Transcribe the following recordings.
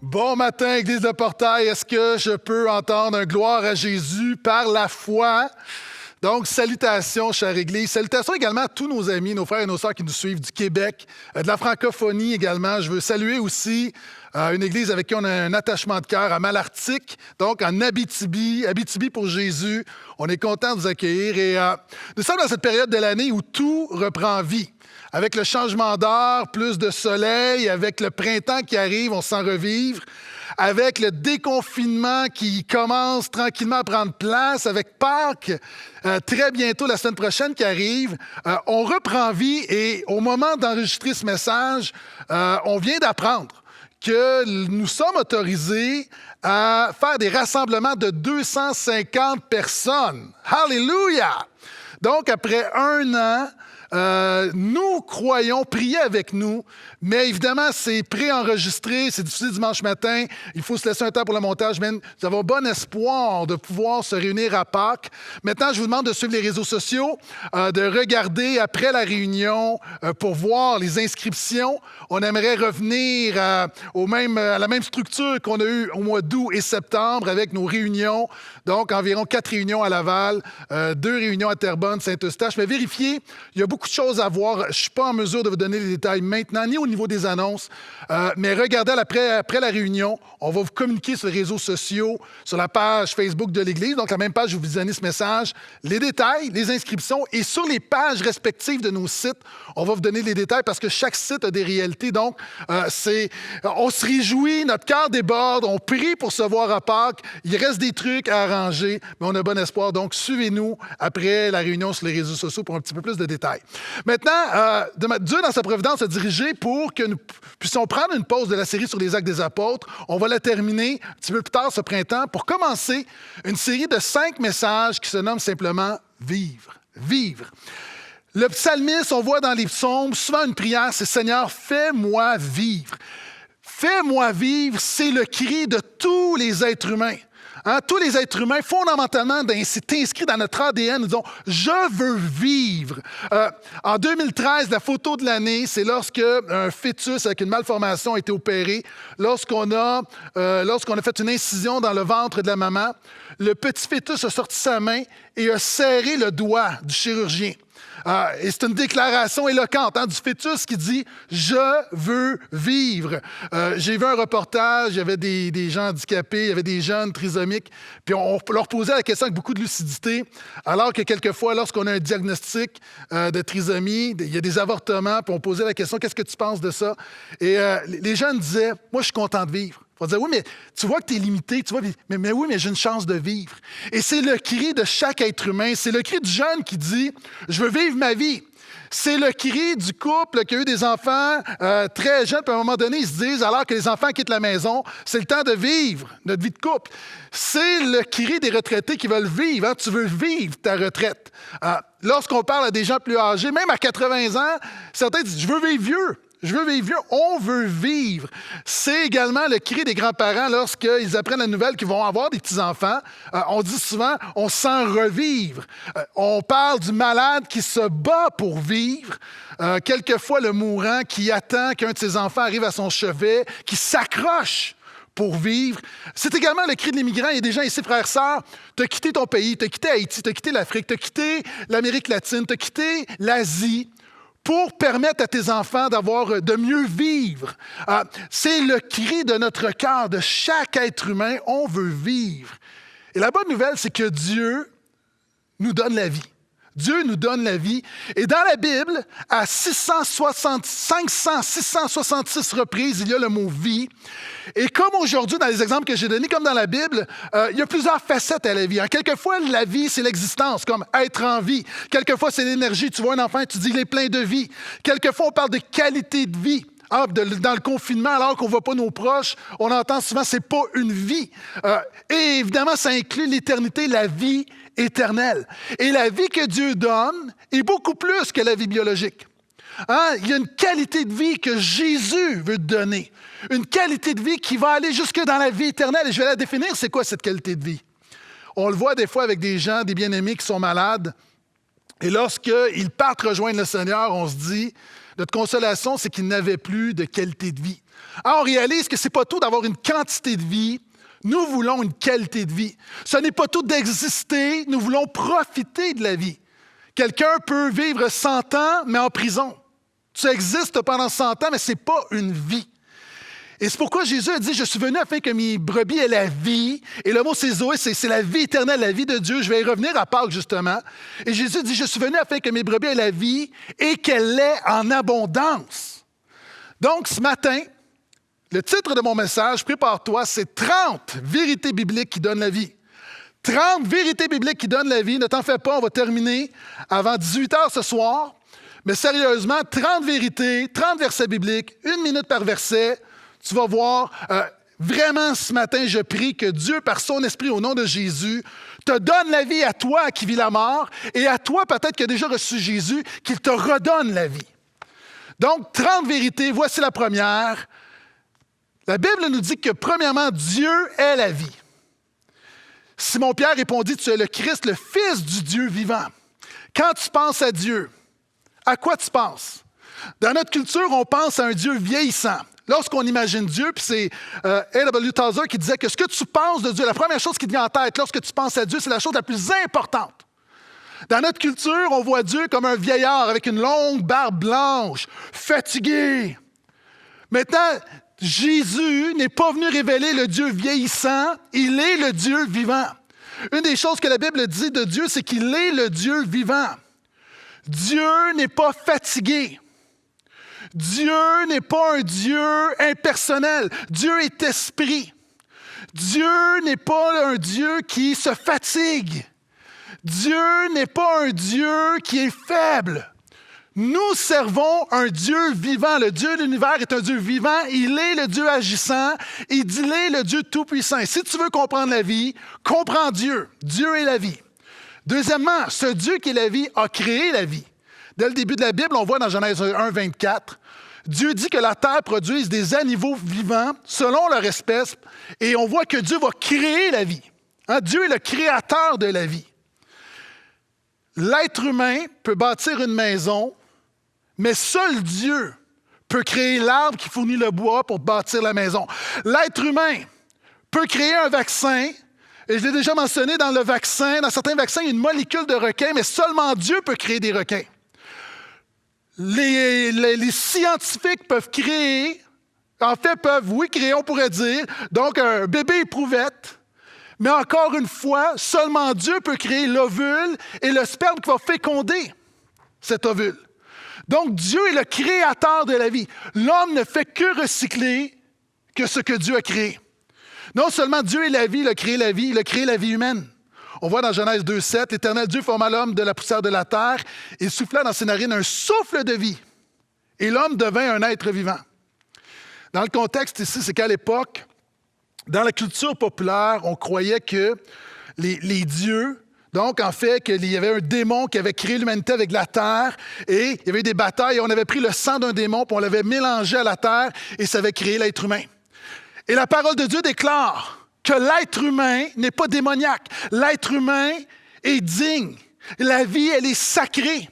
Bon matin, Église de Portail. Est-ce que je peux entendre un gloire à Jésus par la foi? Donc, salutations, chère Église. Salutations également à tous nos amis, nos frères et nos sœurs qui nous suivent du Québec, de la francophonie également. Je veux saluer aussi une Église avec qui on a un attachement de cœur à Malartic, donc en Abitibi, Abitibi pour Jésus. On est content de vous accueillir et nous sommes dans cette période de l'année où tout reprend vie. Avec le changement d'heure, plus de soleil, avec le printemps qui arrive, on sent revivre. Avec le déconfinement qui commence tranquillement à prendre place, avec Pâques, très bientôt, la semaine prochaine qui arrive, on reprend vie et au moment d'enregistrer ce message, on vient d'apprendre que nous sommes autorisés à faire des rassemblements de 250 personnes. Alléluia! Donc, après un an, nous croyons, priez avec nous, mais évidemment, c'est préenregistré, c'est diffusé dimanche matin, il faut se laisser un temps pour le montage, mais nous avons bon espoir de pouvoir se réunir à Pâques. Maintenant, je vous demande de suivre les réseaux sociaux, de regarder après la réunion pour voir les inscriptions. On aimerait revenir à la même structure qu'on a eue au mois d'août et septembre avec nos réunions, donc environ 4 réunions à Laval, 2 réunions à Terrebonne, Saint-Eustache, mais vérifiez, il y a beaucoup de choses à voir. Je ne suis pas en mesure de vous donner les détails maintenant, ni au niveau des annonces, mais regardez après la réunion. On va vous communiquer sur les réseaux sociaux, sur la page Facebook de l'Église, donc la même page où vous visionnez ce message, les détails, les inscriptions, et sur les pages respectives de nos sites, on va vous donner les détails parce que chaque site a des réalités. Donc, on se réjouit, notre cœur déborde, on prie pour se voir à Pâques. Il reste des trucs à arranger, mais on a bon espoir. Donc, suivez-nous après la réunion sur les réseaux sociaux pour un petit peu plus de détails. Maintenant, Dieu, dans sa providence, a dirigé pour que nous puissions prendre une pause de la série sur les actes des apôtres. On va la terminer un petit peu plus tard ce printemps pour commencer une série de 5 messages qui se nomment simplement « Vivre ». Vivre. Le psalmiste, on voit dans les psaumes, souvent une prière, c'est « Seigneur, fais-moi vivre ». Fais-moi vivre, c'est le cri de tous les êtres humains. Hein, tous les êtres humains, fondamentalement, c'est inscrit dans notre ADN. Nous disons « Je veux vivre ». En 2013, la photo de l'année, c'est lorsque un fœtus avec une malformation a été opéré. Lorsqu'on a fait une incision dans le ventre de la maman, le petit fœtus a sorti sa main et a serré le doigt du chirurgien. Et c'est une déclaration éloquente du fœtus qui dit « Je veux vivre ». J'ai vu un reportage, il y avait des gens handicapés, il y avait des jeunes trisomiques, puis on leur posait la question avec beaucoup de lucidité, alors que quelquefois, lorsqu'on a un diagnostic de trisomie, il y a des avortements, puis on posait la question « Qu'est-ce que tu penses de ça? » Et les jeunes disaient « Moi, je suis content de vivre ». On va dire, oui, mais tu vois que tu es limité, tu vois, mais oui, mais j'ai une chance de vivre. Et c'est le cri de chaque être humain, c'est le cri du jeune qui dit, je veux vivre ma vie. C'est le cri du couple qui a eu des enfants très jeunes, puis à un moment donné, ils se disent, alors que les enfants quittent la maison, c'est le temps de vivre notre vie de couple. C'est le cri des retraités qui veulent vivre. Hein? Tu veux vivre ta retraite. Lorsqu'on parle à des gens plus âgés, même à 80 ans, certains disent, je veux vivre vieux. Je veux vivre vieux. On veut vivre. C'est également le cri des grands-parents lorsqu'ils apprennent la nouvelle qu'ils vont avoir des petits-enfants. On dit souvent, on sent revivre. On parle du malade qui se bat pour vivre. Quelquefois, le mourant qui attend qu'un de ses enfants arrive à son chevet, qui s'accroche pour vivre. C'est également le cri de l'immigrant. Il y a des gens ici, frères, sœurs, tu as quitté ton pays, tu as quitté Haïti, tu as quitté l'Afrique, tu as quitté l'Amérique latine, tu as quitté l'Asie, pour permettre à tes enfants de mieux vivre. C'est le cri de notre cœur, de chaque être humain, on veut vivre. Et la bonne nouvelle, c'est que Dieu nous donne la vie. Dieu nous donne la vie. Et dans la Bible, à 666 reprises, il y a le mot « vie ». Et comme aujourd'hui, dans les exemples que j'ai donnés, comme dans la Bible, il y a plusieurs facettes à la vie. Hein. Quelquefois, la vie, c'est l'existence, comme être en vie. Quelquefois, c'est l'énergie. Tu vois un enfant et tu dis « il est plein de vie ». Quelquefois, on parle de qualité de vie. Dans le confinement, alors qu'on ne voit pas nos proches, on entend souvent « c'est pas une vie ». Et évidemment, ça inclut l'éternité, la vie éternelle. Et la vie que Dieu donne est beaucoup plus que la vie biologique. Hein? Il y a une qualité de vie que Jésus veut te donner. Une qualité de vie qui va aller jusque dans la vie éternelle. Et je vais la définir, c'est quoi cette qualité de vie? On le voit des fois avec des gens, des bien-aimés qui sont malades. Et lorsqu'ils partent rejoindre le Seigneur, on se dit, Notre consolation, c'est qu'ils n'avaient plus de qualité de vie. Alors, on réalise que ce n'est pas tout d'avoir une quantité de vie. Nous voulons une qualité de vie. Ce n'est pas tout d'exister. Nous voulons profiter de la vie. Quelqu'un peut vivre 100 ans, mais en prison. Tu existes pendant 100 ans, mais ce n'est pas une vie. Et c'est pourquoi Jésus a dit, je suis venu afin que mes brebis aient la vie. Et le mot c'est Zoé, c'est la vie éternelle, la vie de Dieu. Je vais y revenir à Pâques, justement. Et Jésus dit, je suis venu afin que mes brebis aient la vie et qu'elle l'ait en abondance. Donc, ce matin, le titre de mon message, prépare-toi, c'est 30 vérités bibliques qui donnent la vie. 30 vérités bibliques qui donnent la vie. Ne t'en fais pas, on va terminer avant 18 h ce soir. Mais sérieusement, 30 vérités, 30 versets bibliques, 1 minute par verset. Tu vas voir, vraiment ce matin, je prie que Dieu, par son esprit, au nom de Jésus, te donne la vie à toi qui vis la mort et à toi, peut-être qui a déjà reçu Jésus, qu'il te redonne la vie. Donc, 30 vérités, voici la première. La Bible nous dit que, premièrement, Dieu est la vie. Simon-Pierre répondit, tu es le Christ, le Fils du Dieu vivant. Quand tu penses à Dieu, à quoi tu penses? Dans notre culture, on pense à un Dieu vieillissant. Lorsqu'on imagine Dieu, puis c'est A.W. Tozer qui disait que ce que tu penses de Dieu, la première chose qui te vient en tête lorsque tu penses à Dieu, c'est la chose la plus importante. Dans notre culture, on voit Dieu comme un vieillard avec une longue barbe blanche, fatigué. Maintenant, Jésus n'est pas venu révéler le Dieu vieillissant, il est le Dieu vivant. Une des choses que la Bible dit de Dieu, c'est qu'il est le Dieu vivant. Dieu n'est pas fatigué. Dieu n'est pas un Dieu impersonnel. Dieu est esprit. Dieu n'est pas un Dieu qui se fatigue. Dieu n'est pas un Dieu qui est faible. Nous servons un Dieu vivant. Le Dieu de l'univers est un Dieu vivant. Il est le Dieu agissant. Il est le Dieu tout-puissant. Et si tu veux comprendre la vie, comprends Dieu. Dieu est la vie. Deuxièmement, ce Dieu qui est la vie a créé la vie. Dès le début de la Bible, on voit dans Genèse 1, 24, Dieu dit que la terre produise des animaux vivants selon leur espèce, et on voit que Dieu va créer la vie. Hein? Dieu est le créateur de la vie. L'être humain peut bâtir une maison, mais seul Dieu peut créer l'arbre qui fournit le bois pour bâtir la maison. L'être humain peut créer un vaccin, et je l'ai déjà mentionné dans le vaccin, dans certains vaccins, il y a une molécule de requin, mais seulement Dieu peut créer des requins. Les scientifiques peuvent créer, oui, créer, on pourrait dire, donc un bébé éprouvette, mais encore une fois, seulement Dieu peut créer l'ovule et le sperme qui va féconder cet ovule. Donc, Dieu est le créateur de la vie. L'homme ne fait que recycler que ce que Dieu a créé. Non seulement Dieu est la vie, il a créé la vie, il a créé la vie humaine. On voit dans Genèse 2,7, l'Éternel Dieu forma l'homme de la poussière de la terre et souffla dans ses narines un souffle de vie. Et l'homme devint un être vivant. Dans le contexte ici, c'est qu'à l'époque, dans la culture populaire, on croyait que les dieux, donc en fait, qu'il y avait un démon qui avait créé l'humanité avec la terre et il y avait eu des batailles et on avait pris le sang d'un démon puis on l'avait mélangé à la terre et ça avait créé l'être humain. Et la parole de Dieu déclare que l'être humain n'est pas démoniaque. L'être humain est digne. La vie, elle est sacrée.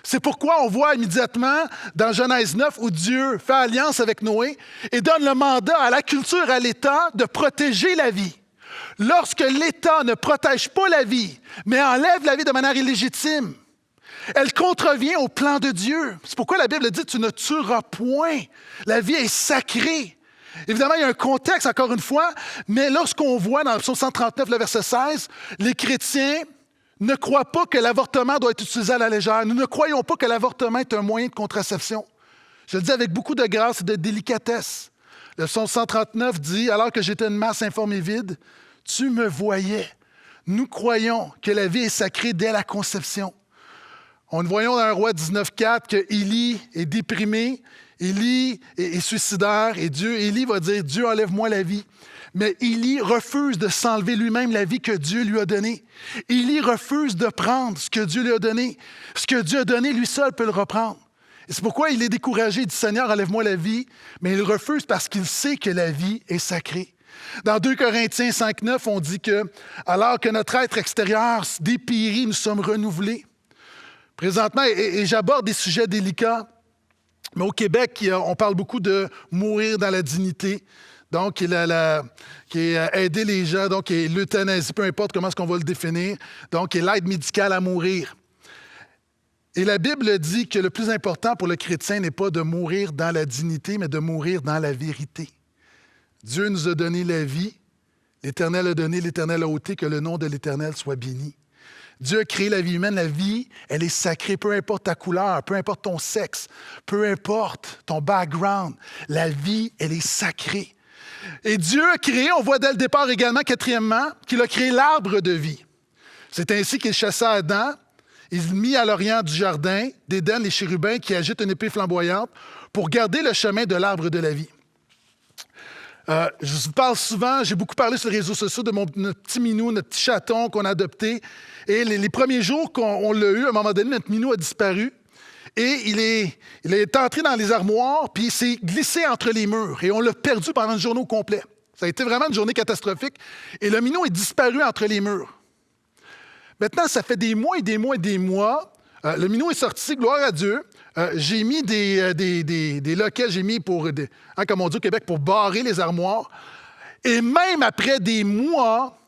C'est pourquoi on voit immédiatement dans Genèse 9 où Dieu fait alliance avec Noé et donne le mandat à la culture, à l'État de protéger la vie. Lorsque l'État ne protège pas la vie, mais enlève la vie de manière illégitime, elle contrevient au plan de Dieu. C'est pourquoi la Bible dit « tu ne tueras point ». La vie est sacrée. Évidemment, il y a un contexte, encore une fois, mais lorsqu'on voit dans le psaume 139, le verset 16, les chrétiens ne croient pas que l'avortement doit être utilisé à la légère. Nous ne croyons pas que l'avortement est un moyen de contraception. Je le dis avec beaucoup de grâce et de délicatesse. Le psaume 139 dit « Alors que j'étais une masse informe et vide, tu me voyais. » Nous croyons que la vie est sacrée dès la conception. Nous voyons dans un roi 19,4 que Élie est déprimé, Élie est suicidaire et Élie va dire « Dieu, enlève-moi la vie ». Mais Élie refuse de s'enlever lui-même la vie que Dieu lui a donnée. Élie refuse de prendre ce que Dieu lui a donné. Ce que Dieu a donné, lui seul peut le reprendre. Et c'est pourquoi il est découragé, il dit « Seigneur, enlève-moi la vie », mais il refuse parce qu'il sait que la vie est sacrée. Dans 2 Corinthiens 5,9, on dit que « Alors que notre être extérieur se dépérit, nous sommes renouvelés ». Présentement, et j'aborde des sujets délicats, Mais au Québec, on parle beaucoup de mourir dans la dignité. Donc, qui est aider les gens, donc qui est l'euthanasie, peu importe comment est-ce qu'on va le définir. Donc, qui est l'aide médicale à mourir. Et la Bible dit que le plus important pour le chrétien n'est pas de mourir dans la dignité, mais de mourir dans la vérité. Dieu nous a donné la vie, l'Éternel a donné, l'Éternel a ôté, que le nom de l'Éternel soit béni. Dieu a créé la vie humaine. La vie, elle est sacrée, peu importe ta couleur, peu importe ton sexe, peu importe ton background. La vie, elle est sacrée. Et Dieu a créé, on voit dès le départ également, quatrièmement, qu'il a créé l'arbre de vie. C'est ainsi qu'il chassa Adam. Il mit à l'orient du jardin d'Éden les chérubins qui agitent une épée flamboyante pour garder le chemin de l'arbre de la vie. Je vous parle souvent, j'ai beaucoup parlé sur les réseaux sociaux de notre petit minou, notre petit chaton qu'on a adopté. Et les premiers jours qu'on l'a eu, à un moment donné, notre minou a disparu. Et il est entré dans les armoires, puis il s'est glissé entre les murs. Et on l'a perdu pendant une journée au complet. Ça a été vraiment une journée catastrophique. Et le minou est disparu entre les murs. Maintenant, ça fait des mois et des mois et des mois. Le minou est sorti, gloire à Dieu. J'ai mis des loquets, j'ai mis comme on dit au Québec, pour barrer les armoires. Et même après des mois,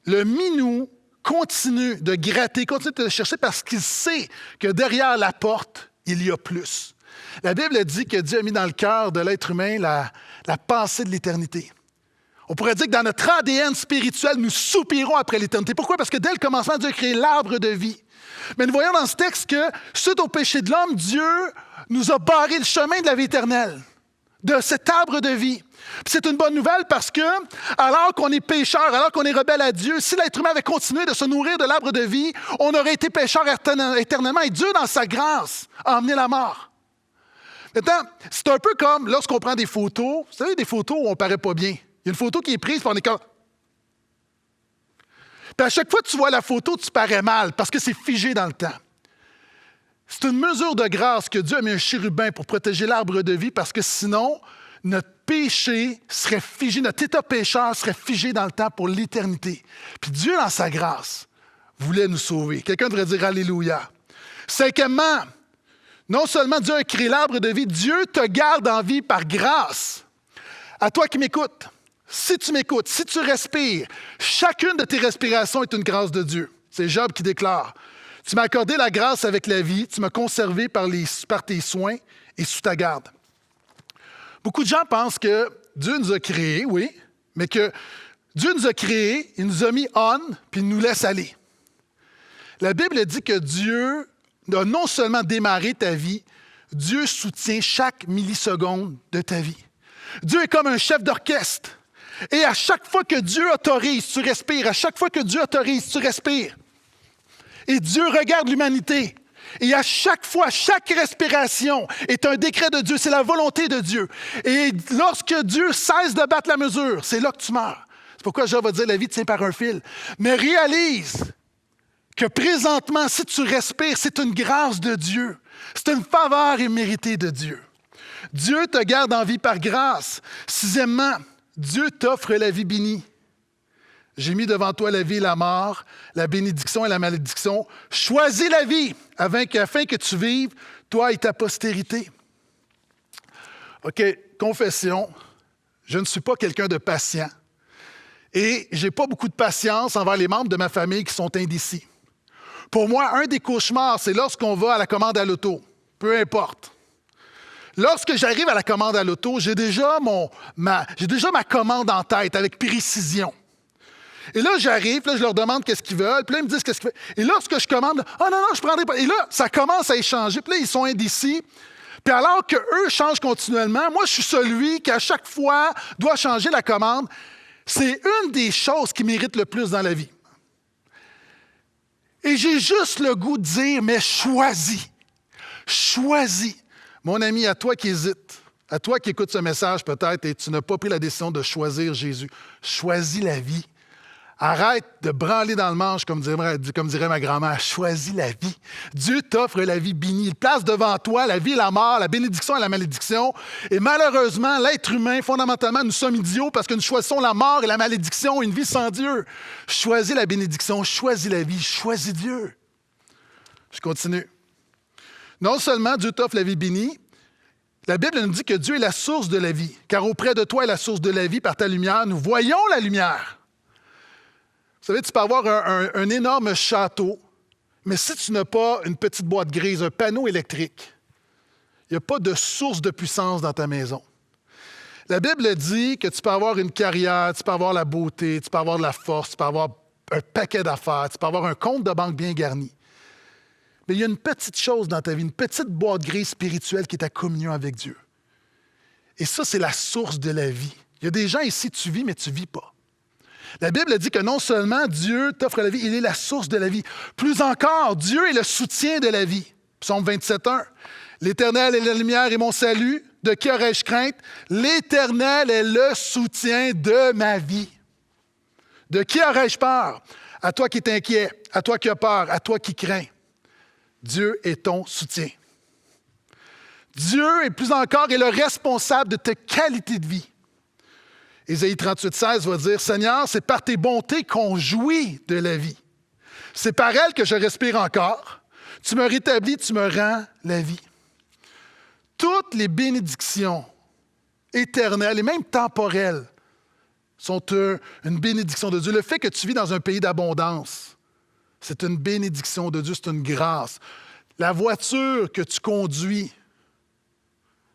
le minou continue de gratter, continue de chercher parce qu'il sait que derrière la porte, il y a plus. La Bible dit que Dieu a mis dans le cœur de l'être humain la pensée de l'éternité. On pourrait dire que dans notre ADN spirituel, nous soupirons après l'éternité. Pourquoi? Parce que dès le commencement, Dieu a créé l'arbre de vie. Mais nous voyons dans ce texte que, suite au péché de l'homme, Dieu nous a barré le chemin de la vie éternelle, de cet arbre de vie. Puis c'est une bonne nouvelle parce que, alors qu'on est pécheur, alors qu'on est rebelle à Dieu, si l'être humain avait continué de se nourrir de l'arbre de vie, on aurait été pécheur éternellement. Et Dieu, dans sa grâce, a emmené la mort. Maintenant, c'est un peu comme lorsqu'on prend des photos. Vous savez, des photos où on ne paraît pas bien. Il y a une photo qui est prise, puis on est comme... Puis à chaque fois que tu vois la photo, tu parais mal parce que c'est figé dans le temps. C'est une mesure de grâce que Dieu a mis un chérubin pour protéger l'arbre de vie parce que sinon, notre péché serait figé, notre état pécheur serait figé dans le temps pour l'éternité. Puis Dieu, dans sa grâce, voulait nous sauver. Quelqu'un devrait dire Alléluia. Cinquièmement, non seulement Dieu a créé l'arbre de vie, Dieu te garde en vie par grâce. À toi qui m'écoutes, si tu m'écoutes, si tu respires, chacune de tes respirations est une grâce de Dieu. C'est Job qui déclare. Tu m'as accordé la grâce avec la vie, tu m'as conservé par tes soins et sous ta garde. Beaucoup de gens pensent que Dieu nous a créés, oui, mais que Dieu nous a créés, il nous a mis on, puis il nous laisse aller. La Bible dit que Dieu a non seulement démarré ta vie, Dieu soutient chaque milliseconde de ta vie. Dieu est comme un chef d'orchestre. Et à chaque fois que Dieu autorise, tu respires. À chaque fois que Dieu autorise, tu respires. Et Dieu regarde l'humanité. Et à chaque fois, chaque respiration est un décret de Dieu. C'est la volonté de Dieu. Et lorsque Dieu cesse de battre la mesure, c'est là que tu meurs. C'est pourquoi Job va dire la vie tient par un fil. Mais réalise que présentement, si tu respires, c'est une grâce de Dieu. C'est une faveur imméritée de Dieu. Dieu te garde en vie par grâce. Sixièmement, Dieu t'offre la vie bénie. J'ai mis devant toi la vie et la mort, la bénédiction et la malédiction. Choisis la vie afin que tu vives, toi et ta postérité. OK, confession, je ne suis pas quelqu'un de patient et je n'ai pas beaucoup de patience envers les membres de ma famille qui sont indécis. Pour moi, un des cauchemars, c'est lorsqu'on va à la commande à l'auto, peu importe. Lorsque j'arrive à la commande à l'auto, j'ai déjà ma commande en tête avec précision. Et là, j'arrive, là, je leur demande qu'est-ce qu'ils veulent, puis là, ils me disent qu'est-ce qu'ils veulent. Et lorsque je commande, « Ah non, je prendrai pas. » Et là, ça commence à échanger, puis là, ils sont indécis. Puis alors qu'eux changent continuellement, moi, je suis celui qui, à chaque fois, doit changer la commande. C'est une des choses qui mérite le plus dans la vie. Et j'ai juste le goût de dire, mais choisis. Choisis. Mon ami, à toi qui hésite, à toi qui écoute ce message peut-être et tu n'as pas pris la décision de choisir Jésus, choisis la vie. Arrête de branler dans le manche, comme dirait ma grand-mère. Choisis la vie. Dieu t'offre la vie bénie. Il place devant toi la vie et la mort, la bénédiction et la malédiction. Et malheureusement, l'être humain, fondamentalement, nous sommes idiots parce que nous choisissons la mort et la malédiction, une vie sans Dieu. Choisis la bénédiction, choisis la vie, choisis Dieu. Je continue. Non seulement Dieu t'offre la vie bénie, La Bible nous dit que Dieu est la source de la vie, car auprès de toi est la source de la vie, par ta lumière, nous voyons la lumière. Vous savez, tu peux avoir un énorme château, mais si tu n'as pas une petite boîte grise, un panneau électrique, il n'y a pas de source de puissance dans ta maison. La Bible dit que tu peux avoir une carrière, tu peux avoir la beauté, tu peux avoir de la force, tu peux avoir un paquet d'affaires, tu peux avoir un compte de banque bien garni. Mais il y a une petite chose dans ta vie, une petite boîte grise spirituelle qui est ta communion avec Dieu. Et ça, c'est la source de la vie. Il y a des gens ici, tu vis, mais tu ne vis pas. La Bible dit que non seulement Dieu t'offre la vie, il est la source de la vie. Plus encore, Dieu est le soutien de la vie. Psaume 27:1. L'Éternel est la lumière et mon salut. De qui aurais-je crainte? L'Éternel est le soutien de ma vie. De qui aurais-je peur? À toi qui es inquiet, à toi qui as peur, à toi qui crains. Dieu est ton soutien. Dieu, et plus encore, est le responsable de ta qualité de vie. Ésaïe 38:16 va dire, « Seigneur, c'est par tes bontés qu'on jouit de la vie. C'est par elles que je respire encore. Tu me rétablis, tu me rends la vie. » Toutes les bénédictions éternelles et même temporelles sont une bénédiction de Dieu. Le fait que tu vis dans un pays d'abondance, c'est une bénédiction de Dieu, c'est une grâce. La voiture que tu conduis,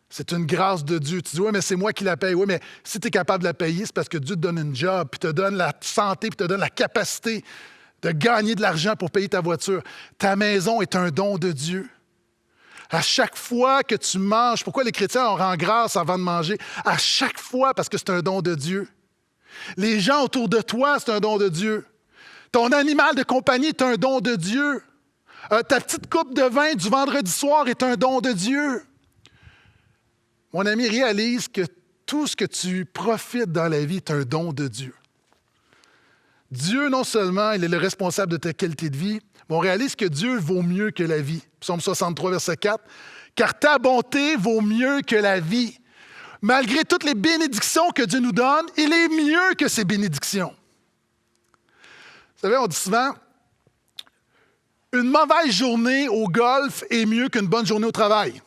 c'est une grâce de Dieu. Tu dis, oui, mais c'est moi qui la paye. Oui, mais si tu es capable de la payer, c'est parce que Dieu te donne une job, puis te donne la santé, puis te donne la capacité de gagner de l'argent pour payer ta voiture. Ta maison est un don de Dieu. À chaque fois que tu manges, pourquoi les chrétiens on rend grâce avant de manger? À chaque fois, parce que c'est un don de Dieu. Les gens autour de toi, c'est un don de Dieu. Ton animal de compagnie est un don de Dieu. Ta petite coupe de vin du vendredi soir est un don de Dieu. Mon ami, réalise que tout ce que tu profites dans la vie est un don de Dieu. Dieu, non seulement, il est le responsable de ta qualité de vie, mais on réalise que Dieu vaut mieux que la vie. Psaume 63, verset 4. « Car ta bonté vaut mieux que la vie. » Malgré toutes les bénédictions que Dieu nous donne, il est mieux que ces bénédictions. Vous savez, on dit souvent, une mauvaise journée au golf est mieux qu'une bonne journée au travail.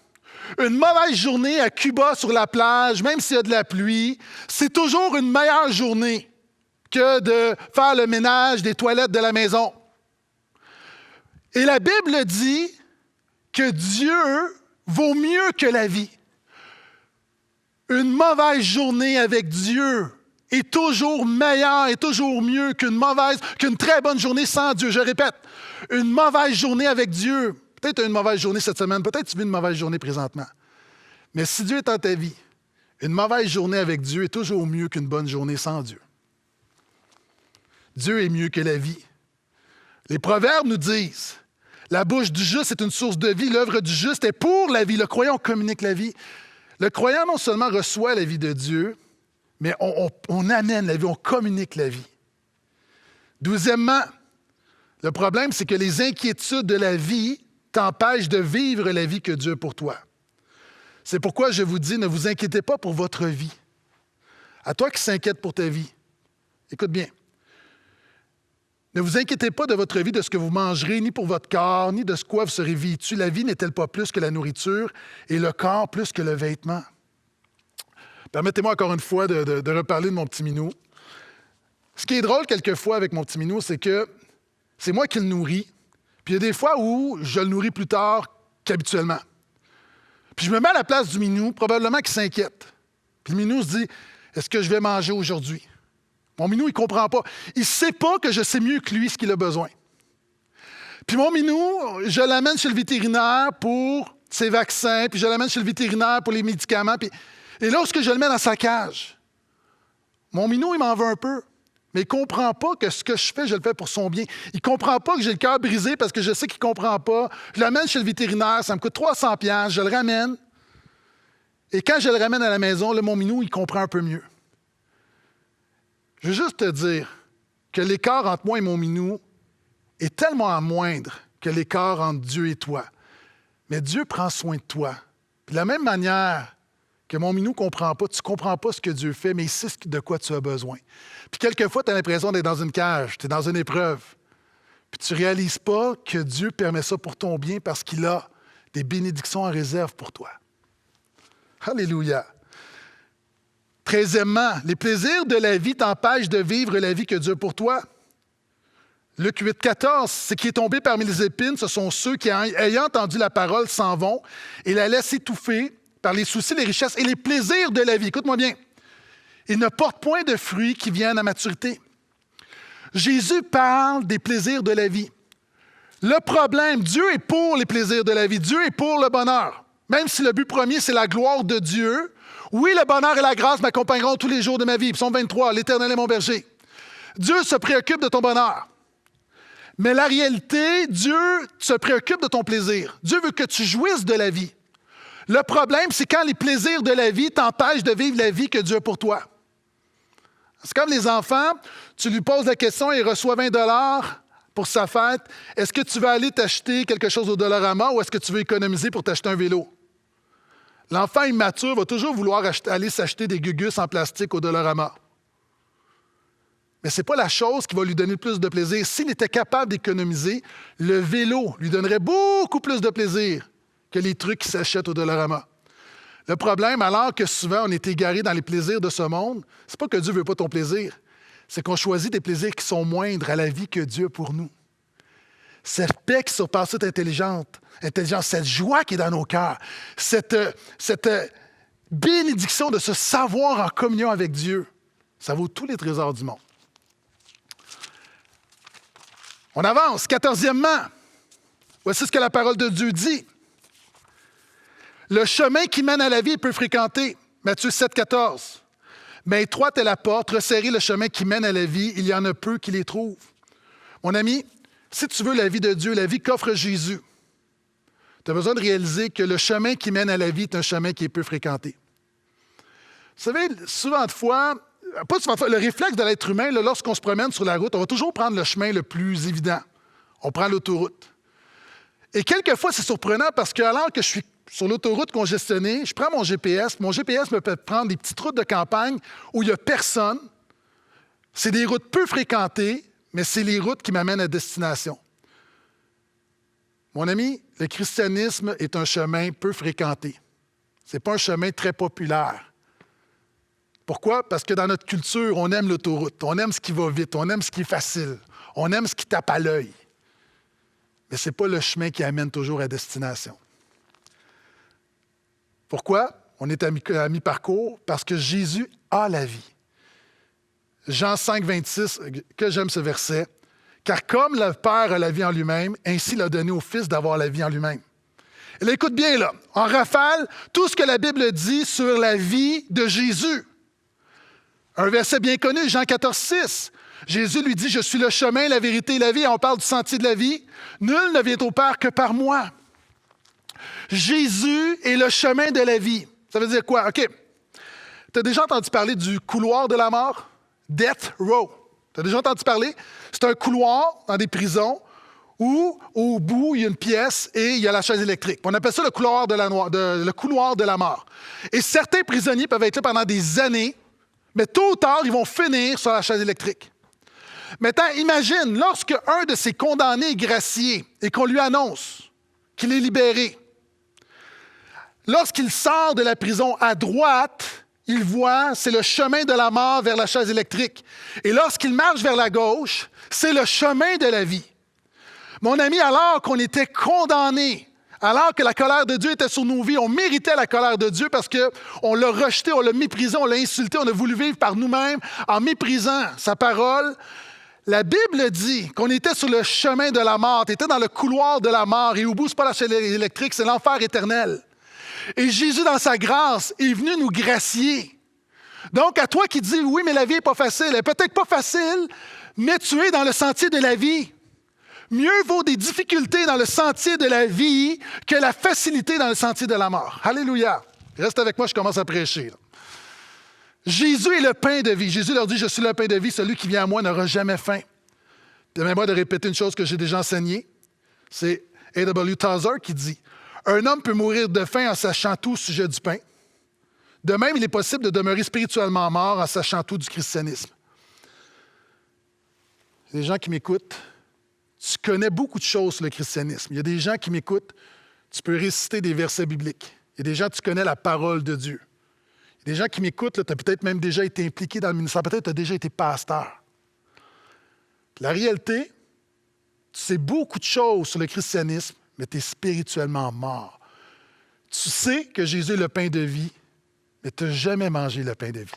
Une mauvaise journée à Cuba sur la plage, même s'il y a de la pluie, c'est toujours une meilleure journée que de faire le ménage des toilettes de la maison. Et la Bible dit que Dieu vaut mieux que la vie. Une mauvaise journée avec Dieu est toujours meilleure, est toujours mieux qu'une très bonne journée sans Dieu. Je répète, une mauvaise journée avec Dieu. Peut-être tu as une mauvaise journée cette semaine, peut-être tu vis une mauvaise journée présentement. Mais si Dieu est dans ta vie, une mauvaise journée avec Dieu est toujours mieux qu'une bonne journée sans Dieu. Dieu est mieux que la vie. Les proverbes nous disent, la bouche du juste est une source de vie, l'œuvre du juste est pour la vie. Le croyant communique la vie. Le croyant non seulement reçoit la vie de Dieu, mais on amène la vie, on communique la vie. Deuxièmement, le problème, c'est que les inquiétudes de la vie t'empêchent de vivre la vie que Dieu a pour toi. C'est pourquoi je vous dis, ne vous inquiétez pas pour votre vie. À toi qui s'inquiète pour ta vie, écoute bien. Ne vous inquiétez pas de votre vie, de ce que vous mangerez, ni pour votre corps, ni de ce quoi vous serez vêtus. La vie n'est-elle pas plus que la nourriture et le corps plus que le vêtement? Permettez-moi encore une fois de reparler de mon petit minou. Ce qui est drôle quelquefois avec mon petit minou, c'est que c'est moi qui le nourris. Puis il y a des fois où je le nourris plus tard qu'habituellement. Puis je me mets à la place du minou, probablement qu'il s'inquiète. Puis le minou se dit, est-ce que je vais manger aujourd'hui? Mon minou, il ne comprend pas. Il ne sait pas que je sais mieux que lui ce qu'il a besoin. Puis mon minou, je l'amène chez le vétérinaire pour ses vaccins, puis je l'amène chez le vétérinaire pour les médicaments. Et lorsque je le mets dans sa cage, mon minou, il m'en veut un peu. Mais il ne comprend pas que ce que je fais, je le fais pour son bien. Il ne comprend pas que j'ai le cœur brisé parce que je sais qu'il ne comprend pas. Je l'amène chez le vétérinaire, ça me coûte 300$, je le ramène. Et quand je le ramène à la maison, là, mon minou, il comprend un peu mieux. Je veux juste te dire que l'écart entre moi et mon minou est tellement moindre que l'écart entre Dieu et toi. Mais Dieu prend soin de toi. Puis de la même manière que mon minou ne comprend pas, tu ne comprends pas ce que Dieu fait, mais il sait de quoi tu as besoin. Puis quelquefois, tu as l'impression d'être dans une cage, tu es dans une épreuve. Puis tu ne réalises pas que Dieu permet ça pour ton bien parce qu'il a des bénédictions en réserve pour toi. Alléluia. 13e, les plaisirs de la vie t'empêchent de vivre la vie que Dieu a pour toi. Luc 8, 14, ce qui est tombé parmi les épines, ce sont ceux qui, ayant entendu la parole, s'en vont et la laissent étouffer par les soucis, les richesses et les plaisirs de la vie. Écoute-moi bien. Ils ne portent point de fruits qui viennent à maturité. Jésus parle des plaisirs de la vie. Le problème, Dieu est pour les plaisirs de la vie. Dieu est pour le bonheur. Même si le but premier, c'est la gloire de Dieu. Oui, le bonheur et la grâce m'accompagneront tous les jours de ma vie. Psaume 23, l'Éternel est mon berger. Dieu se préoccupe de ton bonheur. Mais la réalité, Dieu se préoccupe de ton plaisir. Dieu veut que tu jouisses de la vie. Le problème, c'est quand les plaisirs de la vie t'empêchent de vivre la vie que Dieu a pour toi. C'est comme les enfants, tu lui poses la question et il reçoit 20 $ pour sa fête. Est-ce que tu vas aller t'acheter quelque chose au Dollarama ou est-ce que tu veux économiser pour t'acheter un vélo? L'enfant immature va toujours vouloir aller s'acheter des gugus en plastique au Dollarama. Mais ce n'est pas la chose qui va lui donner le plus de plaisir. S'il était capable d'économiser, le vélo lui donnerait beaucoup plus de plaisir que les trucs qui s'achètent au Dollarama. Le problème, alors que souvent on est égaré dans les plaisirs de ce monde, c'est pas que Dieu ne veut pas ton plaisir, c'est qu'on choisit des plaisirs qui sont moindres à la vie que Dieu a pour nous. Cette paix qui surpasse toute intelligence, cette joie qui est dans nos cœurs, cette bénédiction de se savoir en communion avec Dieu, ça vaut tous les trésors du monde. On avance. 14e, voici ce que la parole de Dieu dit. Le chemin qui mène à la vie est peu fréquenté. Matthieu 7, 14. Mais étroite est la porte, resserrez le chemin qui mène à la vie, il y en a peu qui les trouvent. Mon ami, si tu veux la vie de Dieu, la vie qu'offre Jésus, tu as besoin de réaliser que le chemin qui mène à la vie est un chemin qui est peu fréquenté. Vous savez, souvent de fois, le réflexe de l'être humain, là, lorsqu'on se promène sur la route, on va toujours prendre le chemin le plus évident. On prend l'autoroute. Et quelquefois, c'est surprenant parce que alors que je suis sur l'autoroute congestionnée, je prends mon GPS. Mon GPS me peut prendre des petites routes de campagne où il n'y a personne. C'est des routes peu fréquentées, mais c'est les routes qui m'amènent à destination. Mon ami, le christianisme est un chemin peu fréquenté. Ce n'est pas un chemin très populaire. Pourquoi? Parce que dans notre culture, on aime l'autoroute, on aime ce qui va vite, on aime ce qui est facile, on aime ce qui tape à l'œil. Mais ce n'est pas le chemin qui amène toujours à destination. Pourquoi? On est à mi-parcours parce que Jésus a la vie. Jean 5, 26, que j'aime ce verset. « Car comme le Père a la vie en lui-même, ainsi il a donné au Fils d'avoir la vie en lui-même. » Et là, écoute bien, là, en rafale, tout ce que la Bible dit sur la vie de Jésus. Un verset bien connu, Jean 14, 6. Jésus lui dit « Je suis le chemin, la vérité et la vie. » On parle du sentier de la vie. « Nul ne vient au Père que par moi. » Jésus est le chemin de la vie. Ça veut dire quoi? OK. Tu as déjà entendu parler du couloir de la mort? Death Row. Tu as déjà entendu parler? C'est un couloir dans des prisons où, au bout, il y a une pièce et il y a la chaise électrique. On appelle ça le couloir de la mort. Et certains prisonniers peuvent être là pendant des années, mais tôt ou tard, ils vont finir sur la chaise électrique. Maintenant, imagine, lorsque un de ces condamnés est gracié et qu'on lui annonce qu'il est libéré, lorsqu'il sort de la prison à droite, il voit, c'est le chemin de la mort vers la chaise électrique. Et lorsqu'il marche vers la gauche, c'est le chemin de la vie. Mon ami, alors qu'on était condamnés, alors que la colère de Dieu était sur nos vies, on méritait la colère de Dieu parce qu'on l'a rejeté, on l'a méprisé, on l'a insulté, on a voulu vivre par nous-mêmes en méprisant sa parole. La Bible dit qu'on était sur le chemin de la mort, tu étais dans le couloir de la mort et au bout, ce n'est pas la chaise électrique, c'est l'enfer éternel. Et Jésus, dans sa grâce, est venu nous gracier. Donc, à toi qui dis, oui, mais la vie n'est pas facile. Elle n'est peut-être pas facile, mais tu es dans le sentier de la vie. Mieux vaut des difficultés dans le sentier de la vie que la facilité dans le sentier de la mort. Alléluia. Reste avec moi, je commence à prêcher. Là. Jésus est le pain de vie. Jésus leur dit, je suis le pain de vie. Celui qui vient à moi n'aura jamais faim. Permets-moi de répéter une chose que j'ai déjà enseignée. C'est A.W. Tozer qui dit, un homme peut mourir de faim en sachant tout au sujet du pain. De même, il est possible de demeurer spirituellement mort en sachant tout du christianisme. Il y a des gens qui m'écoutent. Tu connais beaucoup de choses sur le christianisme. Il y a des gens qui m'écoutent. Tu peux réciter des versets bibliques. Il y a des gens, tu connais la parole de Dieu. Il y a des gens qui m'écoutent, tu as peut-être même déjà été impliqué dans le ministère, peut-être tu as déjà été pasteur. La réalité, tu sais beaucoup de choses sur le christianisme, mais tu es spirituellement mort. Tu sais que Jésus est le pain de vie, mais tu n'as jamais mangé le pain de vie.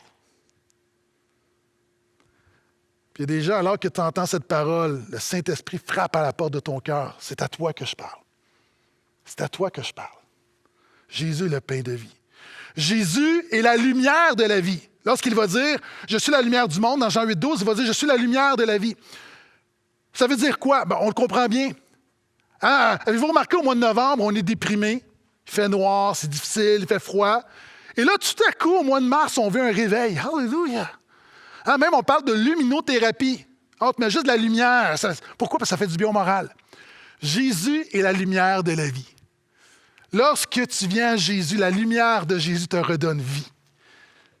Puis il y a des gens, alors que tu entends cette parole, le Saint-Esprit frappe à la porte de ton cœur. C'est à toi que je parle. C'est à toi que je parle. Jésus est le pain de vie. Jésus est la lumière de la vie. Lorsqu'il va dire « Je suis la lumière du monde », dans Jean 8,12, il va dire « Je suis la lumière de la vie ». Ça veut dire quoi? On le comprend bien. Hein? Avez-vous remarqué, au mois de novembre, on est déprimé, il fait noir, c'est difficile, il fait froid. Et là, tout à coup, au mois de mars, on veut un réveil. Alléluia! Hein, même, on parle de luminothérapie. Oh, tu mets juste de la lumière. Pourquoi? Parce que ça fait du bien au moral. Jésus est la lumière de la vie. Lorsque tu viens à Jésus, la lumière de Jésus te redonne vie.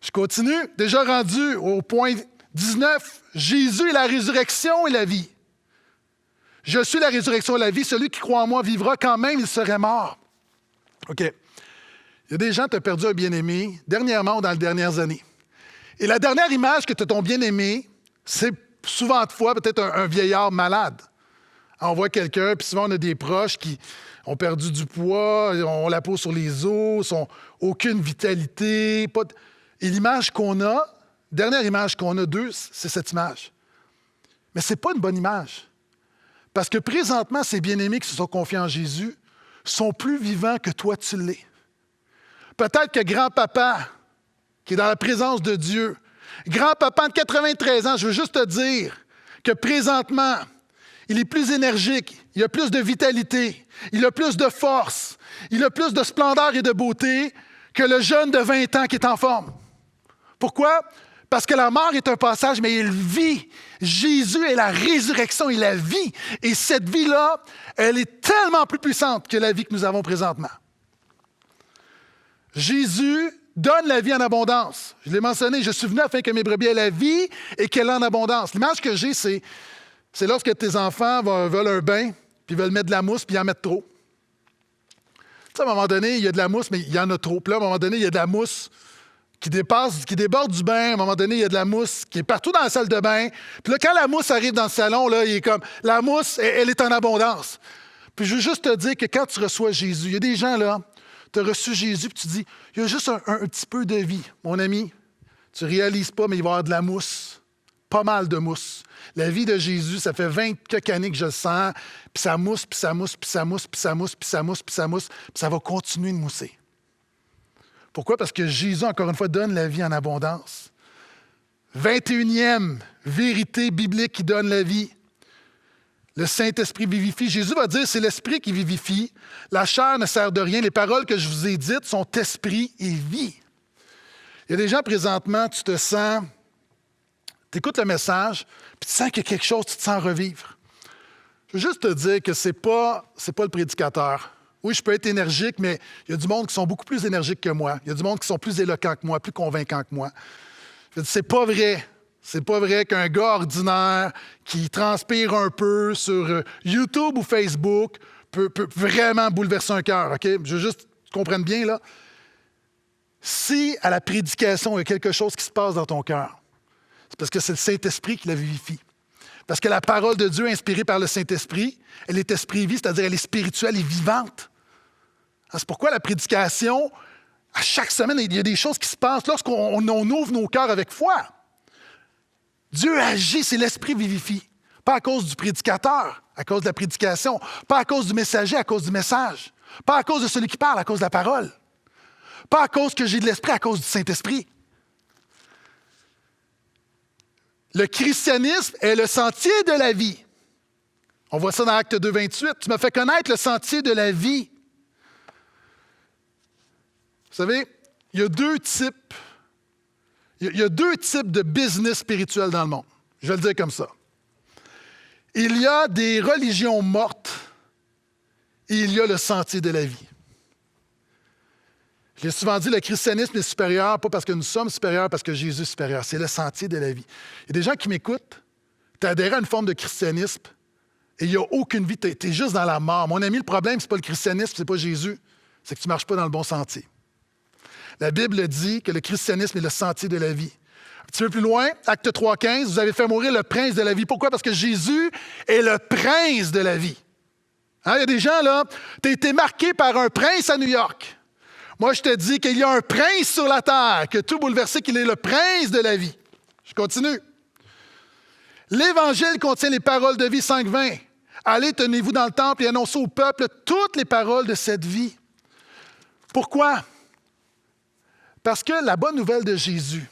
Je continue. Déjà rendu au point 19. Jésus est la résurrection et la vie. Je suis la résurrection et la vie. Celui qui croit en moi vivra quand même, il serait mort. OK. Il y a des gens qui ont perdu un bien-aimé dernièrement ou dans les dernières années. Et la dernière image que tu as ton bien-aimé, c'est souvent de fois peut-être un vieillard malade. On voit quelqu'un, puis souvent on a des proches qui ont perdu du poids, ont la peau sur les os, ont aucune vitalité. Et l'image qu'on a, dernière image qu'on a d'eux, c'est cette image. Mais ce n'est pas une bonne image. Parce que présentement, ces bien-aimés qui se sont confiés en Jésus sont plus vivants que toi tu l'es. Peut-être que grand-papa, qui est dans la présence de Dieu, grand-papa de 93 ans, je veux juste te dire que présentement, il est plus énergique, il a plus de vitalité, il a plus de force, il a plus de splendeur et de beauté que le jeune de 20 ans qui est en forme. Pourquoi? Parce que la mort est un passage, mais il vit. Jésus est la résurrection et la vie. Et cette vie-là, elle est tellement plus puissante que la vie que nous avons présentement. Jésus donne la vie en abondance. Je l'ai mentionné, je suis venu afin que mes brebis aient la vie et qu'elle ait en abondance. L'image que j'ai, c'est lorsque tes enfants veulent un bain, puis veulent mettre de la mousse, puis ils en mettent trop. Tu sais, à un moment donné, il y a de la mousse, mais il y en a trop. Puis là, à un moment donné, il y a de la mousse qui déborde du bain. À un moment donné, il y a de la mousse qui est partout dans la salle de bain. Puis là, quand la mousse arrive dans le salon, là, il est comme, la mousse, elle est en abondance. Puis je veux juste te dire que quand tu reçois Jésus, il y a des gens là, tu as reçu Jésus, puis tu dis, il y a juste un petit peu de vie. Mon ami, tu ne réalises pas, mais il va y avoir de la mousse. Pas mal de mousse. La vie de Jésus, ça fait 20 quelques années que je le sens, puis ça mousse, puis ça mousse, puis ça mousse, puis ça mousse, puis ça mousse, puis ça mousse, puis ça va continuer de mousser. Pourquoi? Parce que Jésus, encore une fois, donne la vie en abondance. 21e vérité biblique qui donne la vie. Le Saint-Esprit vivifie. Jésus va dire, c'est l'Esprit qui vivifie. La chair ne sert de rien. Les paroles que je vous ai dites sont esprit et vie. Il y a des gens présentement, tu te sens, tu écoutes le message, puis tu sens qu'il y a quelque chose, tu te sens revivre. Je veux juste te dire que c'est pas le prédicateur. Oui, je peux être énergique, mais il y a du monde qui sont beaucoup plus énergiques que moi. Il y a du monde qui sont plus éloquents que moi, plus convaincants que moi. C'est pas vrai. C'est pas vrai qu'un gars ordinaire qui transpire un peu sur YouTube ou Facebook peut vraiment bouleverser un cœur. OK? Je veux juste que tu comprennes bien, là. Si à la prédication, il y a quelque chose qui se passe dans ton cœur, c'est parce que c'est le Saint-Esprit qui la vivifie. Parce que la parole de Dieu inspirée par le Saint-Esprit, elle est esprit-vie, c'est-à-dire elle est spirituelle et vivante. C'est pourquoi la prédication, à chaque semaine, il y a des choses qui se passent lorsqu'on ouvre nos cœurs avec foi. Dieu agit, c'est l'Esprit vivifie. Pas à cause du prédicateur, à cause de la prédication. Pas à cause du messager, à cause du message. Pas à cause de celui qui parle, à cause de la parole. Pas à cause que j'ai de l'Esprit, à cause du Saint-Esprit. Le christianisme est le sentier de la vie. On voit ça dans Acte 2, 28. Tu m'as fait connaître le sentier de la vie. Vous savez, il y a deux types de business spirituel dans le monde. Je vais le dire comme ça. Il y a des religions mortes et il y a le sentier de la vie. Je l'ai souvent dit, le christianisme est supérieur, pas parce que nous sommes supérieurs, parce que Jésus est supérieur. C'est le sentier de la vie. Il y a des gens qui m'écoutent, tu as adhéré à une forme de christianisme et il n'y a aucune vie, tu es juste dans la mort. Mon ami, le problème, ce n'est pas le christianisme, ce n'est pas Jésus, c'est que tu ne marches pas dans le bon sentier. La Bible dit que le christianisme est le sentier de la vie. Un petit peu plus loin, Acte 3,15, vous avez fait mourir le prince de la vie. Pourquoi? Parce que Jésus est le prince de la vie. Hein, il y a des gens, là, tu as été marqué par un prince à New York. Moi, je te dis qu'il y a un prince sur la terre, que tout bouleversé, qu'il est le prince de la vie. Je continue. L'Évangile contient les paroles de vie 5,20. Allez, tenez-vous dans le temple et annoncez au peuple toutes les paroles de cette vie. Pourquoi? Parce que la bonne nouvelle de Jésus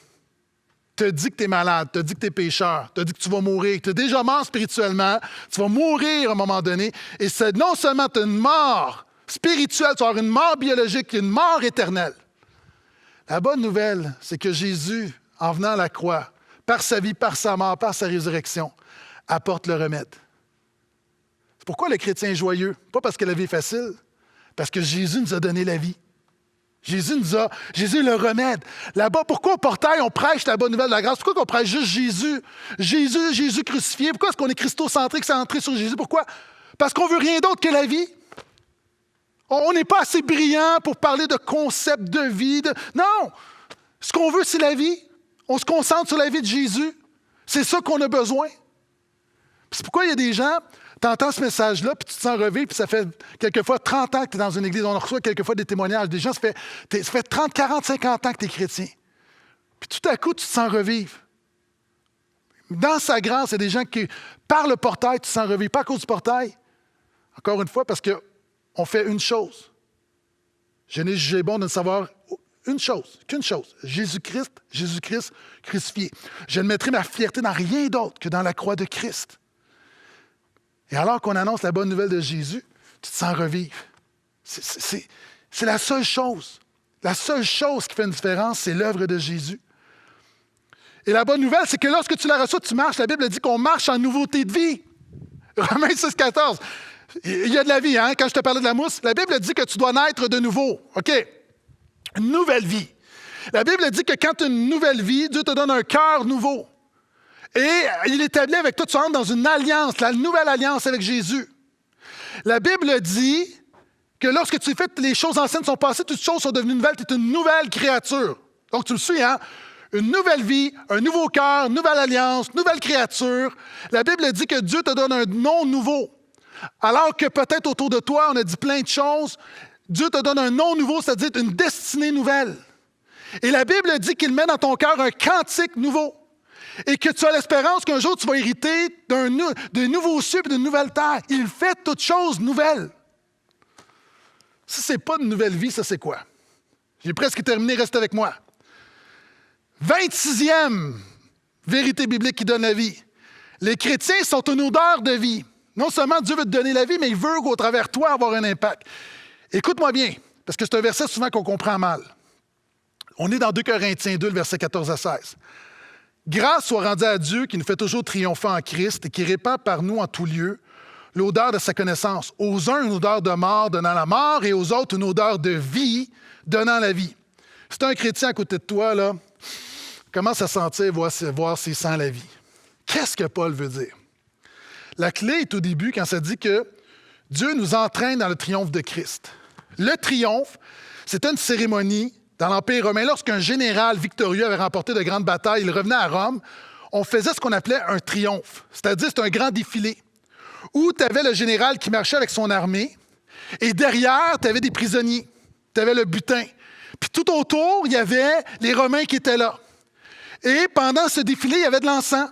te dit que tu es malade, te dit que tu es pécheur, te dit que tu vas mourir, que tu es déjà mort spirituellement, tu vas mourir à un moment donné. Et c'est non seulement tu as une mort spirituelle, tu vas avoir une mort biologique, une mort éternelle. La bonne nouvelle, c'est que Jésus, en venant à la croix, par sa vie, par sa mort, par sa résurrection, apporte le remède. C'est pourquoi le chrétien est joyeux. Pas parce que la vie est facile, parce que Jésus nous a donné la vie. Jésus est le remède. Là-bas, pourquoi au portail, on prêche la bonne nouvelle de la grâce? Pourquoi on prêche juste Jésus? Jésus crucifié. Pourquoi est-ce qu'on est christocentrique, centré sur Jésus? Pourquoi? Parce qu'on veut rien d'autre que la vie. On n'est pas assez brillant pour parler de concept de vie. Non! Ce qu'on veut, c'est la vie. On se concentre sur la vie de Jésus. C'est ça qu'on a besoin. C'est pourquoi il y a des gens, tu entends ce message-là, puis tu te sens revivre, puis ça fait quelquefois 30 ans que tu es dans une église. On reçoit quelquefois des témoignages. Des gens, ça fait 30, 40, 50 ans que tu es chrétien. Puis tout à coup, tu te sens revivre. Dans sa grâce, il y a des gens qui, par le portail, tu te sens revivre. Pas à cause du portail. Encore une fois, parce qu'on fait une chose. Je n'ai jugé bon de ne savoir qu'une chose. Jésus-Christ crucifié. Je ne mettrai ma fierté dans rien d'autre que dans la croix de Christ. Et alors qu'on annonce la bonne nouvelle de Jésus, tu te sens revivre. C'est la seule chose. La seule chose qui fait une différence, c'est l'œuvre de Jésus. Et la bonne nouvelle, c'est que lorsque tu la reçois, tu marches. La Bible dit qu'on marche en nouveauté de vie. Romains 6,14. Il y a de la vie, hein? Quand je te parlais de la mousse, la Bible dit que tu dois naître de nouveau. OK? Une nouvelle vie. La Bible dit que quand tu as une nouvelle vie, Dieu te donne un cœur nouveau. Et il établit avec toi, tu entres dans une alliance, la nouvelle alliance avec Jésus. La Bible dit que lorsque tu fais les choses anciennes sont passées, toutes choses sont devenues nouvelles, tu es une nouvelle créature. Donc tu le suis, hein? Une nouvelle vie, un nouveau cœur, une nouvelle alliance, une nouvelle créature. La Bible dit que Dieu te donne un nom nouveau. Alors que peut-être autour de toi, on a dit plein de choses, Dieu te donne un nom nouveau, c'est-à-dire une destinée nouvelle. Et la Bible dit qu'il met dans ton cœur un cantique nouveau. Et que tu as l'espérance qu'un jour tu vas hériter de nouveaux cieux et d'une nouvelle terre. Il fait toutes choses nouvelles. Si ce n'est pas une nouvelle vie, ça c'est quoi? J'ai presque terminé, reste avec moi. 26e vérité biblique qui donne la vie. Les chrétiens sont une odeur de vie. Non seulement Dieu veut te donner la vie, mais il veut qu'au travers de toi avoir un impact. Écoute-moi bien, parce que c'est un verset souvent qu'on comprend mal. On est dans 2 Corinthiens 2, le verset 14 à 16. « Grâce soit rendue à Dieu qui nous fait toujours triompher en Christ et qui répand par nous en tout lieu l'odeur de sa connaissance. Aux uns, une odeur de mort donnant la mort et aux autres, une odeur de vie donnant la vie. » Si tu as un chrétien à côté de toi, là, commence à sentir, voir s'il sent la vie. Qu'est-ce que Paul veut dire? La clé est au début quand ça dit que Dieu nous entraîne dans le triomphe de Christ. Le triomphe, c'est une cérémonie dans l'Empire romain. Lorsqu'un général victorieux avait remporté de grandes batailles, il revenait à Rome, on faisait ce qu'on appelait un triomphe. C'est-à-dire, c'est un grand défilé où tu avais le général qui marchait avec son armée et derrière, tu avais des prisonniers. Tu avais le butin. Puis tout autour, il y avait les Romains qui étaient là. Et pendant ce défilé, il y avait de l'encens.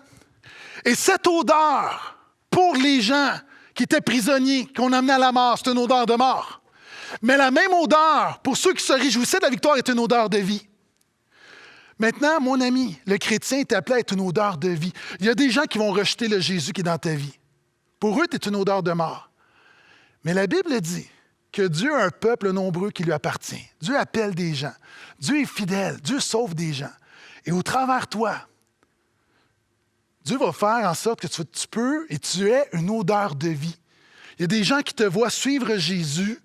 Et cette odeur, pour les gens qui étaient prisonniers, qu'on emmenait à la mort, c'est une odeur de mort. Mais la même odeur, pour ceux qui se réjouissaient de la victoire, est une odeur de vie. Maintenant, mon ami, le chrétien est appelé à être une odeur de vie. Il y a des gens qui vont rejeter le Jésus qui est dans ta vie. Pour eux, tu es une odeur de mort. Mais la Bible dit que Dieu a un peuple nombreux qui lui appartient. Dieu appelle des gens. Dieu est fidèle. Dieu sauve des gens. Et au travers de toi, Dieu va faire en sorte que tu peux et tu es une odeur de vie. Il y a des gens qui te voient suivre Jésus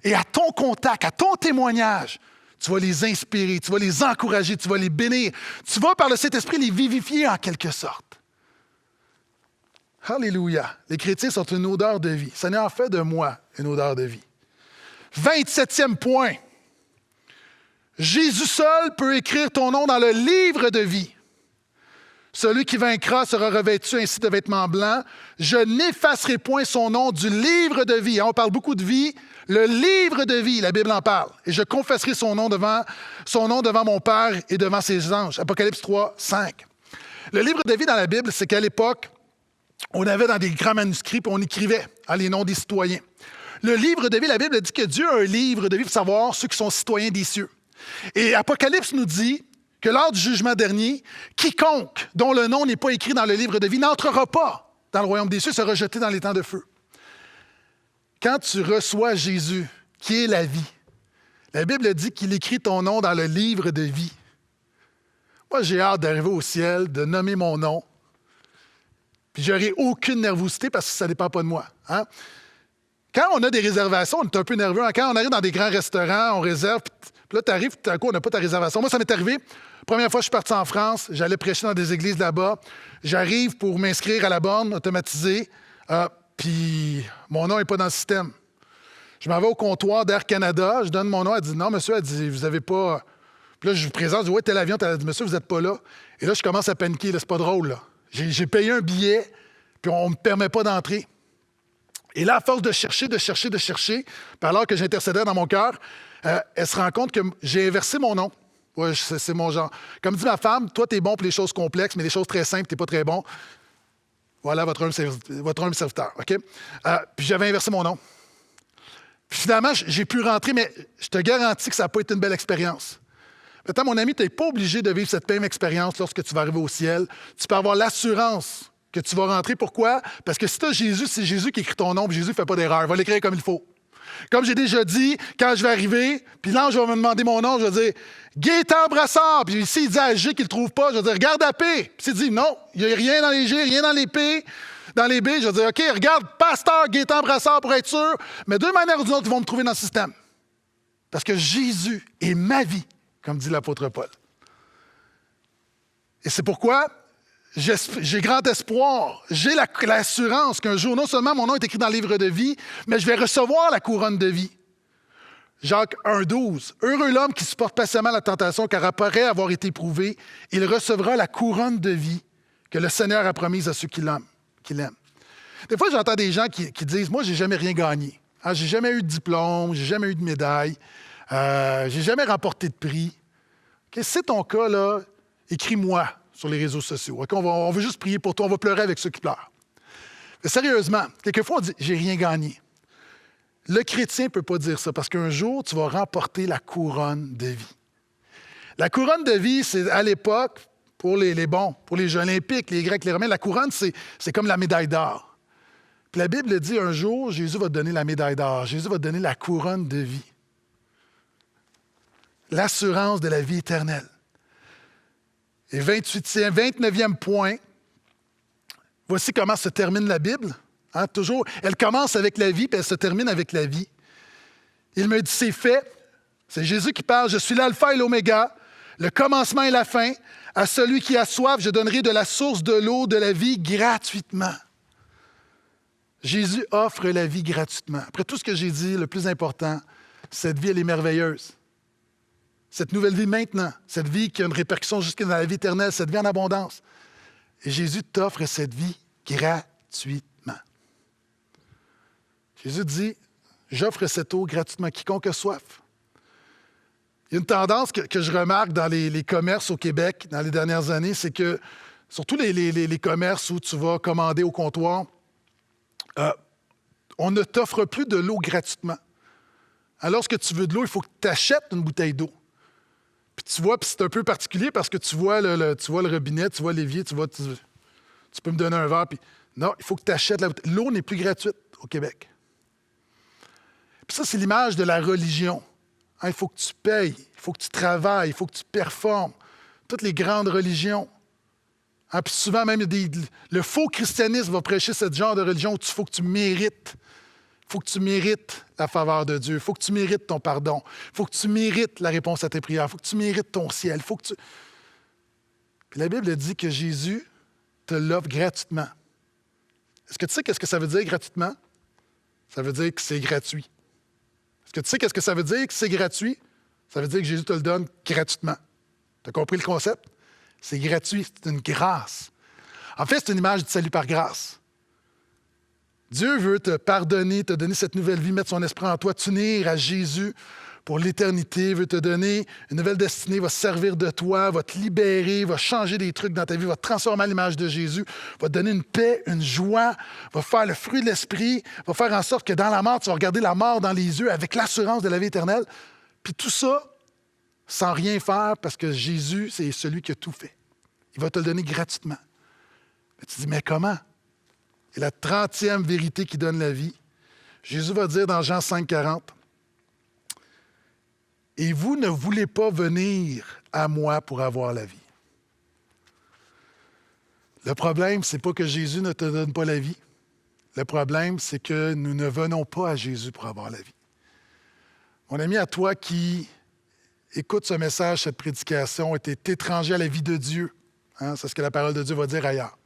et à ton contact, à ton témoignage, tu vas les inspirer, tu vas les encourager, tu vas les bénir. Tu vas, par le Saint-Esprit, les vivifier en quelque sorte. Alléluia. Les chrétiens sont une odeur de vie. Seigneur, fais de moi une odeur de vie. 27e point. Jésus seul peut écrire ton nom dans le livre de vie. Celui qui vaincra sera revêtu ainsi de vêtements blancs. Je n'effacerai point son nom du livre de vie. On parle beaucoup de vie. Le livre de vie, la Bible en parle. Et je confesserai son nom devant mon Père et devant ses anges. Apocalypse 3, 5. Le livre de vie dans la Bible, c'est qu'à l'époque, on avait dans des grands manuscrits, puis on écrivait les noms des citoyens. Le livre de vie, la Bible dit que Dieu a un livre de vie pour savoir ceux qui sont citoyens des cieux. Et Apocalypse nous dit que lors du jugement dernier, quiconque dont le nom n'est pas écrit dans le livre de vie n'entrera pas dans le royaume des cieux, sera jeté dans les temps de feu. Quand tu reçois Jésus, qui est la vie, la Bible dit qu'il écrit ton nom dans le livre de vie. Moi, j'ai hâte d'arriver au ciel, de nommer mon nom, puis j'aurai aucune nervosité parce que ça ne dépend pas de moi. Hein? Quand on a des réservations, on est un peu nerveux. Quand on arrive dans des grands restaurants, on réserve, puis là, tu arrives, tout à coup, on n'a pas ta réservation. Moi, ça m'est arrivé. Première fois, je suis parti en France, j'allais prêcher dans des églises là-bas. J'arrive pour m'inscrire à la borne automatisée, puis mon nom n'est pas dans le système. Je m'en vais au comptoir d'Air Canada, je donne mon nom, elle dit « Non, monsieur, elle dit, vous n'avez pas... » Puis là, je vous présente, je dis « Oui, tel avion. » Elle dit « Monsieur, vous n'êtes pas là. » Et là, je commence à paniquer, là, c'est pas drôle, là. J'ai payé un billet, puis on ne me permet pas d'entrer. Et là, à force de chercher, puis alors que j'intercédais dans mon cœur, elle se rend compte que j'ai inversé mon nom. Ouais, c'est mon genre. Comme dit ma femme, toi, t'es bon pour les choses complexes, mais les choses très simples, t'es pas très bon. Voilà votre humble serviteur, OK? Puis j'avais inversé mon nom. Puis finalement, j'ai pu rentrer, mais je te garantis que ça n'a pas été une belle expérience. Maintenant, mon ami, tu n'es pas obligé de vivre cette même expérience lorsque tu vas arriver au ciel. Tu peux avoir l'assurance que tu vas rentrer. Pourquoi? Parce que si tu as Jésus, c'est Jésus qui écrit ton nom, puis Jésus ne fait pas d'erreur. Il va l'écrire comme il faut. Comme j'ai déjà dit, quand je vais arriver, puis l'ange va me demander mon nom, je vais dire « Gaétan Brassard ». Puis s'il dit à G qu'il ne le trouve pas, je vais dire « Regarde à P ». Puis s'il dit « Non, il n'y a rien dans les G, rien dans les P, dans les B », je vais dire « OK, regarde, Pasteur Gaétan Brassard pour être sûr ». Mais d'une manière ou d'une autre, ils vont me trouver dans le système. Parce que Jésus est ma vie, comme dit l'apôtre Paul. Et c'est pourquoi j'ai grand espoir, j'ai l'assurance qu'un jour, non seulement mon nom est écrit dans le livre de vie, mais je vais recevoir la couronne de vie. Jacques 1,12. Heureux l'homme qui supporte patiemment la tentation, car après avoir été éprouvé, il recevra la couronne de vie que le Seigneur a promise à ceux qui l'aiment. Des fois, j'entends des gens qui disent « Moi, j'ai jamais rien gagné. Hein, j'ai jamais eu de diplôme, j'ai jamais eu de médaille, j'ai jamais remporté de prix. Okay, si c'est ton cas, là, écris-moi sur les réseaux sociaux. Okay? On veut juste prier pour toi, on va pleurer avec ceux qui pleurent. » Mais sérieusement, quelquefois, on dit « J'ai rien gagné. » Le chrétien ne peut pas dire ça parce qu'un jour, tu vas remporter la couronne de vie. La couronne de vie, c'est à l'époque, pour les bons, pour les Jeux olympiques, les Grecs, les Romains, la couronne, c'est comme la médaille d'or. Puis la Bible dit un jour, Jésus va te donner la médaille d'or. Jésus va te donner la couronne de vie. L'assurance de la vie éternelle. Et 29e point, voici comment se termine la Bible. Hein, toujours, elle commence avec la vie, puis elle se termine avec la vie. Il me dit, c'est fait. C'est Jésus qui parle. Je suis l'alpha et l'oméga, le commencement et la fin. À celui qui a soif, je donnerai de la source de l'eau de la vie gratuitement. Jésus offre la vie gratuitement. Après tout ce que j'ai dit, le plus important, cette vie, elle est merveilleuse. Cette nouvelle vie maintenant, cette vie qui a une répercussion jusqu'à dans la vie éternelle, cette vie en abondance. Et Jésus t'offre cette vie gratuitement. Jésus dit, j'offre cette eau gratuitement à quiconque a soif. Il y a une tendance que je remarque dans les commerces au Québec dans les dernières années, c'est que, surtout les commerces où tu vas commander au comptoir, on ne t'offre plus de l'eau gratuitement. Alors, lorsque tu veux de l'eau, il faut que tu achètes une bouteille d'eau. Puis tu vois, puis c'est un peu particulier parce que tu vois le robinet, tu vois l'évier, tu peux me donner un verre. Puis non, il faut que tu achètes la bouteille. L'eau n'est plus gratuite au Québec. Puis ça, c'est l'image de la religion. Hein, il faut que tu payes, il faut que tu travailles, il faut que tu performes. Toutes les grandes religions. Hein, puis souvent, même, le faux christianisme va prêcher ce genre de religion où il faut que tu mérites. Il faut que tu mérites la faveur de Dieu. Il faut que tu mérites ton pardon. Il faut que tu mérites la réponse à tes prières. Il faut que tu mérites ton ciel. Puis la Bible dit que Jésus te l'offre gratuitement. Est-ce que tu sais qu'est-ce que ça veut dire gratuitement? Ça veut dire que c'est gratuit. Est-ce que tu sais qu'est-ce que ça veut dire que c'est gratuit? Ça veut dire que Jésus te le donne gratuitement. Tu as compris le concept? C'est gratuit, c'est une grâce. En fait, c'est une image du salut par grâce. Dieu veut te pardonner, te donner cette nouvelle vie, mettre son esprit en toi, t'unir à Jésus pour l'éternité, veut te donner une nouvelle destinée, va se servir de toi, va te libérer, va changer des trucs dans ta vie, va te transformer à l'image de Jésus, va te donner une paix, une joie, va faire le fruit de l'esprit, va faire en sorte que dans la mort, tu vas regarder la mort dans les yeux avec l'assurance de la vie éternelle. Puis tout ça, sans rien faire, parce que Jésus, c'est celui qui a tout fait. Il va te le donner gratuitement. Mais tu dis, mais comment? Et la 30e vérité qui donne la vie, Jésus va dire dans Jean 5,40, « Et vous ne voulez pas venir à moi pour avoir la vie. » Le problème, ce n'est pas que Jésus ne te donne pas la vie. Le problème, c'est que nous ne venons pas à Jésus pour avoir la vie. Mon ami, à toi qui écoute ce message, cette prédication, tu es étranger à la vie de Dieu. Hein, c'est ce que la parole de Dieu va dire ailleurs.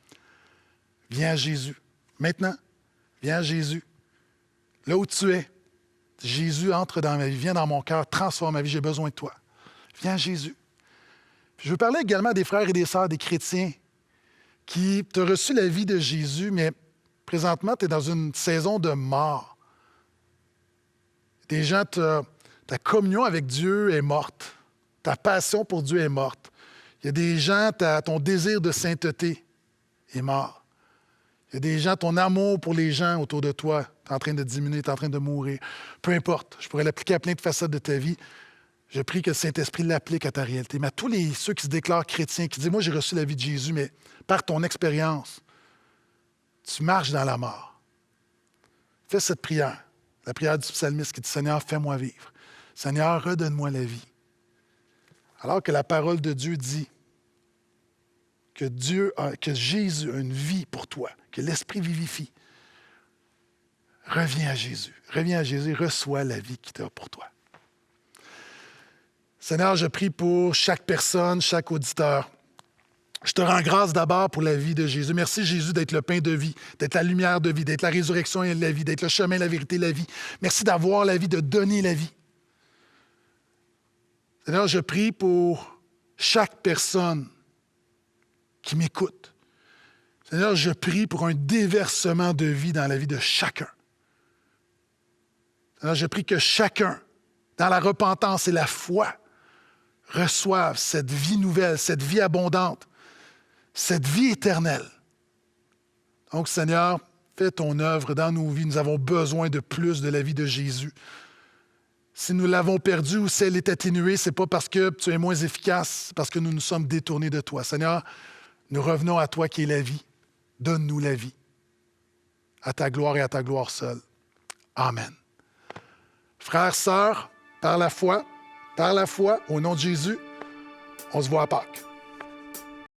Viens à Jésus. Maintenant, viens à Jésus. Là où tu es, Jésus entre dans ma vie, viens dans mon cœur, transforme ma vie, j'ai besoin de toi. Viens à Jésus. Puis je veux parler également des frères et des sœurs, des chrétiens, qui t'ont reçu la vie de Jésus, mais présentement, tu es dans une saison de mort. Des gens, ta communion avec Dieu est morte. Ta passion pour Dieu est morte. Il y a des gens, ton désir de sainteté est mort. Il y a des gens, ton amour pour les gens autour de toi est en train de diminuer, tu es en train de mourir. Peu importe, je pourrais l'appliquer à plein de facettes de ta vie. Je prie que le Saint-Esprit l'applique à ta réalité. Mais à tous ceux qui se déclarent chrétiens, qui disent « Moi, j'ai reçu la vie de Jésus », mais par ton expérience, tu marches dans la mort. Fais cette prière, la prière du psalmiste qui dit « Seigneur, fais-moi vivre. Seigneur, redonne-moi la vie. » Alors que la parole de Dieu dit que Jésus a une vie pour toi, que l'Esprit vivifie. Reviens à Jésus. Reviens à Jésus, reçois la vie qu'il a pour toi. Seigneur, je prie pour chaque personne, chaque auditeur. Je te rends grâce d'abord pour la vie de Jésus. Merci Jésus d'être le pain de vie, d'être la lumière de vie, d'être la résurrection et la vie, d'être le chemin, la vérité, la vie. Merci d'avoir la vie, de donner la vie. Seigneur, je prie pour chaque personne qui m'écoute. Seigneur, je prie pour un déversement de vie dans la vie de chacun. Seigneur, je prie que chacun, dans la repentance et la foi, reçoive cette vie nouvelle, cette vie abondante, cette vie éternelle. Donc, Seigneur, fais ton œuvre dans nos vies. Nous avons besoin de plus de la vie de Jésus. Si nous l'avons perdue ou si elle est atténuée, ce n'est pas parce que tu es moins efficace, c'est parce que nous nous sommes détournés de toi. Seigneur, nous revenons à toi qui es la vie. Donne-nous la vie. À ta gloire et à ta gloire seule. Amen. Frères, sœurs, par la foi, au nom de Jésus, on se voit à Pâques.